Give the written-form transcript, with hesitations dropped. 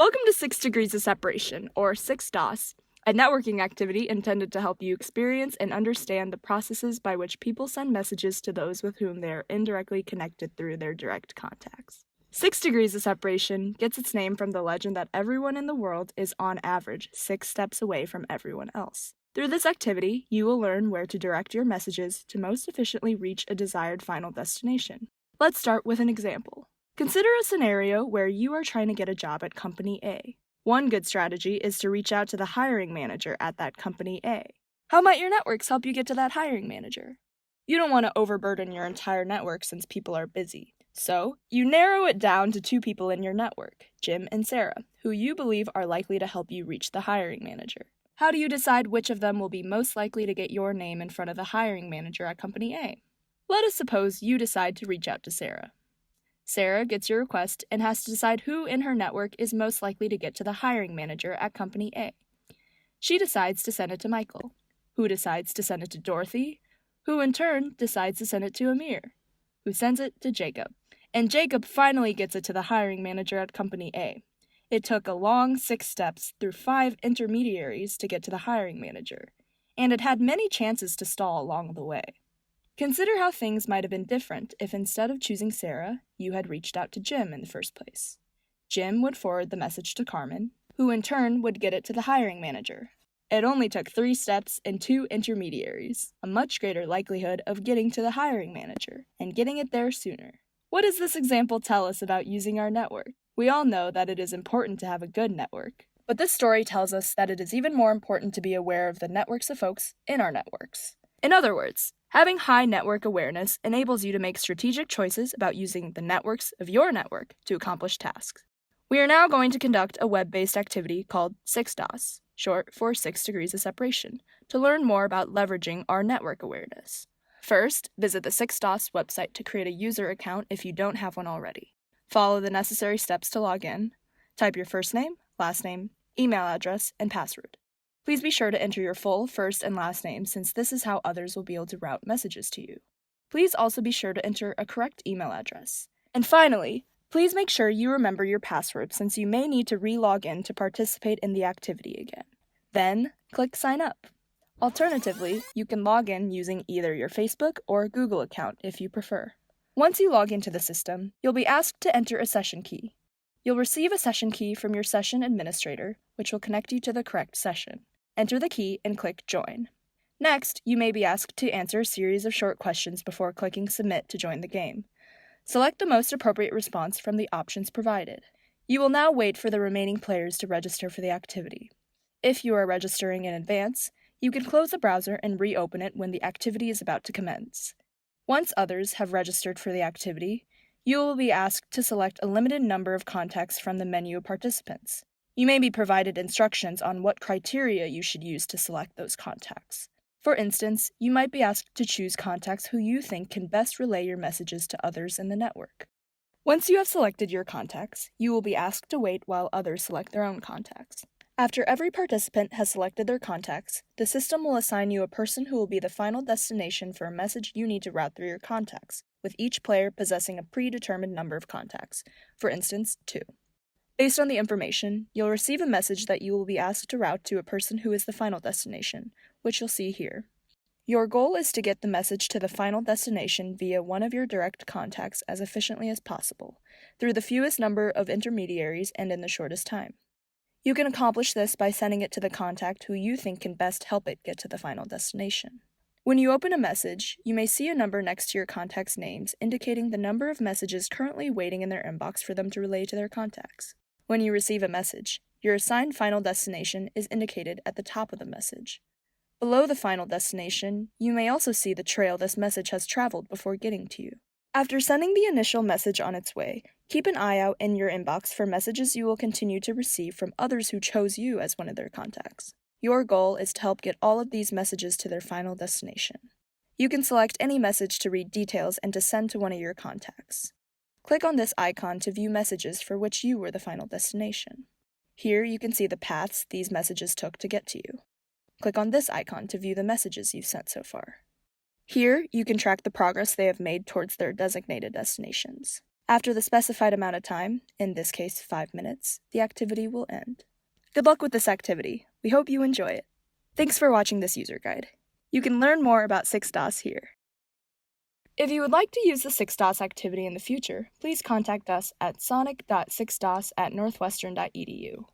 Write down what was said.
Welcome to 6 Degrees of Separation, or 6DOS, a networking activity intended to help you experience and understand the processes by which people send messages to those with whom they are indirectly connected through their direct contacts. 6 Degrees of Separation gets its name from the legend that everyone in the world is on average 6 steps away from everyone else. Through this activity, you will learn where to direct your messages to most efficiently reach a desired final destination. Let's start with an example. Consider a scenario where you are trying to get a job at Company A. One good strategy is to reach out to the hiring manager at that Company A. How might your networks help you get to that hiring manager? You don't want to overburden your entire network since people are busy. So, you narrow it down to 2 people in your network, Jim and Sarah, who you believe are likely to help you reach the hiring manager. How do you decide which of them will be most likely to get your name in front of the hiring manager at Company A? Let us suppose you decide to reach out to Sarah. Sarah gets your request and has to decide who in her network is most likely to get to the hiring manager at Company A. She decides to send it to Michael, who decides to send it to Dorothy, who in turn decides to send it to Amir, who sends it to Jacob. And Jacob finally gets it to the hiring manager at Company A. It took a long 6 steps through 5 intermediaries to get to the hiring manager, and it had many chances to stall along the way. Consider how things might have been different if instead of choosing Sarah, you had reached out to Jim in the first place. Jim would forward the message to Carmen, who in turn would get it to the hiring manager. It only took 3 steps and 2 intermediaries, a much greater likelihood of getting to the hiring manager, and getting it there sooner. What does this example tell us about using our network? We all know that it is important to have a good network, but this story tells us that it is even more important to be aware of the networks of folks in our networks. In other words, having high network awareness enables you to make strategic choices about using the networks of your network to accomplish tasks. We are now going to conduct a web-based activity called 6DOS, short for 6 Degrees of Separation, to learn more about leveraging our network awareness. First, visit the 6DOS website to create a user account if you don't have one already. Follow the necessary steps to log in. Type your first name, last name, email address, and password. Please be sure to enter your full first and last name since this is how others will be able to route messages to you. Please also be sure to enter a correct email address. And finally, please make sure you remember your password since you may need to re-log in to participate in the activity again. Then, click Sign Up. Alternatively, you can log in using either your Facebook or Google account if you prefer. Once you log into the system, you'll be asked to enter a session key. You'll receive a session key from your session administrator, which will connect you to the correct session. Enter the key and click Join. Next, you may be asked to answer a series of short questions before clicking Submit to join the game. Select the most appropriate response from the options provided. You will now wait for the remaining players to register for the activity. If you are registering in advance, you can close the browser and reopen it when the activity is about to commence. Once others have registered for the activity, you will be asked to select a limited number of contacts from the menu of participants. You may be provided instructions on what criteria you should use to select those contacts. For instance, you might be asked to choose contacts who you think can best relay your messages to others in the network. Once you have selected your contacts, you will be asked to wait while others select their own contacts. After every participant has selected their contacts, the system will assign you a person who will be the final destination for a message you need to route through your contacts, with each player possessing a predetermined number of contacts, for instance, 2. Based on the information, you'll receive a message that you will be asked to route to a person who is the final destination, which you'll see here. Your goal is to get the message to the final destination via one of your direct contacts as efficiently as possible, through the fewest number of intermediaries and in the shortest time. You can accomplish this by sending it to the contact who you think can best help it get to the final destination. When you open a message, you may see a number next to your contacts' names indicating the number of messages currently waiting in their inbox for them to relay to their contacts. When you receive a message, your assigned final destination is indicated at the top of the message. Below the final destination, you may also see the trail this message has traveled before getting to you. After sending the initial message on its way, keep an eye out in your inbox for messages you will continue to receive from others who chose you as one of their contacts. Your goal is to help get all of these messages to their final destination. You can select any message to read details and to send to one of your contacts. Click on this icon to view messages for which you were the final destination. Here you can see the paths these messages took to get to you. Click on this icon to view the messages you've sent so far. Here, you can track the progress they have made towards their designated destinations. After the specified amount of time, in this case 5 minutes, the activity will end. Good luck with this activity. We hope you enjoy it. Thanks for watching this user guide. You can learn more about 6DOS here. If you would like to use the 6DOS activity in the future, please contact us at sonic.6dos@northwestern.edu.